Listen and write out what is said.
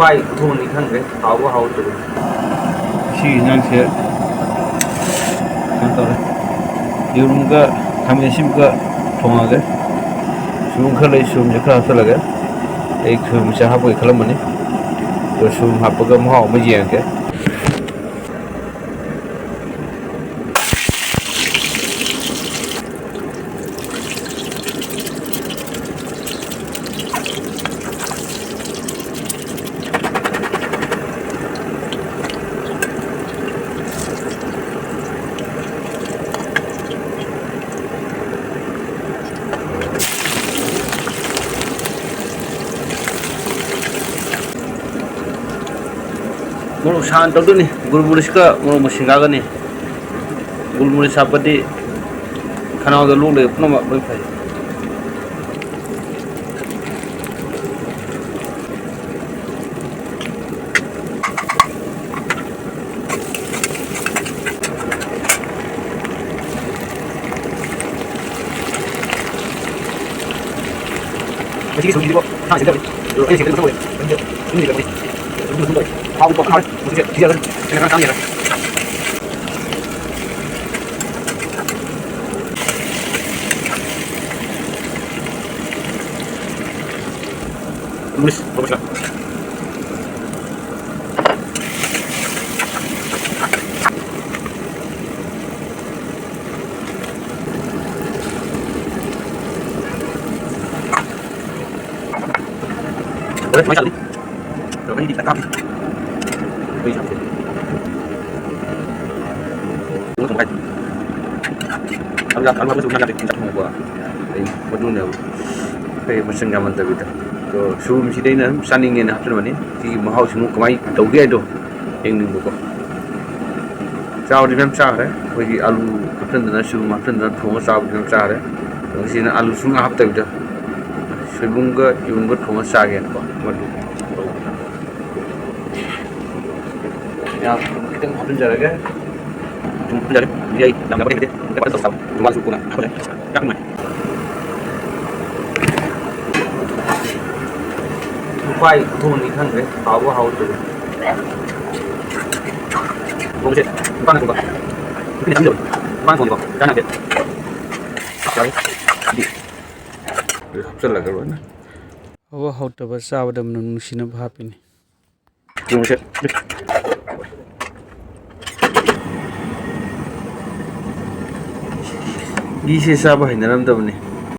ꯈ꯭ꯋꯥꯏ ꯊꯣꯡꯅꯤ ꯈꯪꯗ꯭ꯔꯦ ꯍꯥꯎꯕ ꯍꯥꯎꯇꯕ ꯁꯤ ꯏꯟꯖꯥꯡꯁꯦ ꯀꯩꯅꯣ ꯇꯧꯔꯦ ꯌꯦꯔꯨꯝꯒ ꯈꯥꯃꯦꯟ ꯑꯁꯤꯟꯕꯒ ꯊꯣꯡꯉꯒꯦ ꯁꯣꯏꯕꯨꯝ ꯈꯔ ꯂꯩ ꯁꯣꯏꯕꯨꯝꯁꯦ ꯈꯔ ꯍꯥꯞꯆꯤꯜꯂꯒꯦ ꯑꯩ ꯁꯣꯏꯕꯨꯝꯁꯦ ꯍꯥꯞꯄꯒꯦ ꯈꯜꯂꯝꯕꯅꯤ ꯑꯗꯣ ꯁꯣꯏꯕꯨꯝ ꯍꯥꯞꯄꯒ ꯃꯍꯥꯎ ꯑꯃ ꯌꯦꯡꯉꯒꯦ ꯃꯣꯔꯣꯛ ꯁꯥꯅ ꯇꯧꯗꯣꯏꯅꯤ ꯒꯨꯜꯃꯨꯔꯤꯁꯀ ꯃꯣꯔꯣꯛ ꯃꯁꯤꯡꯒꯥꯒꯅꯤ ꯒꯨꯜꯃꯨꯔꯤꯁ ꯍꯥꯞꯄꯗꯤ ꯈꯅꯥꯎꯗ ꯂꯣꯛ ꯂꯩꯕ ꯄꯨꯝꯅꯃꯛ ꯂꯣꯏ ꯐꯩ ꯃꯁꯤꯒꯤ ꯁꯣꯏꯕꯨꯝꯁꯤꯀꯣ ꯁꯥꯅ ꯁꯦꯝꯖꯕꯅꯤ ꯑꯗꯣ ꯑꯩꯅ ꯁꯦꯝꯕꯗꯤ ꯃꯊꯧ ꯑꯣꯏꯔꯦ ꯍꯥꯎꯕ ꯈꯥꯔ ꯃꯁꯤꯁꯦ ꯊꯤꯖꯒꯅꯤ ꯑꯩꯅ ꯈꯔ ꯆꯥꯡ ꯌꯦꯡꯉꯒ Nulis, bagus lah. Boleh, macam ni. Kalau ini kita kapis. Boleh sampai. Tunggu sampai. Kalau aku sudah nak kita semua buat. Ini betul ni. Kayak macam zaman tadi tu. तो सूम से चानिंगे हापनी महौ कमाई तौगे हेंग चाबदी मैम चारे अखोई आलू हापना सूम हापना थोंग चाबदी मैम चारे आलू सूम हापद सोबुंग इरुंग थोंग चागे खितंग हापजरगे ꯈ꯭ꯋꯥꯏ ꯊꯣꯡꯅꯤ ꯈꯪꯗ꯭ꯔꯦ ꯍꯥꯎꯕ ꯍꯥꯎꯇꯕ ꯊꯣꯡꯁꯦ ꯅꯨꯄꯥꯅ ꯊꯣꯡꯕ ꯅꯨꯄꯤꯅ ꯈꯪꯗꯕ ꯅꯨꯄꯥꯅ ꯊꯣꯡꯉꯤꯀꯣ ꯆꯥꯅꯕꯁꯦ ꯍꯥꯞꯆꯜꯂꯒ ꯂꯣꯏꯅ ꯍꯥꯎꯕ ꯍꯥꯎꯇꯕ ꯆꯥꯕꯗ ꯃꯅꯝ ꯅꯨꯡꯁꯤꯅꯕ ꯍꯥꯞꯄꯤꯅꯤ ꯊꯣꯡꯁꯦ ꯒꯤꯁꯦ ꯆꯥꯕ ꯍꯩꯅꯔꯝꯗꯕꯅꯤ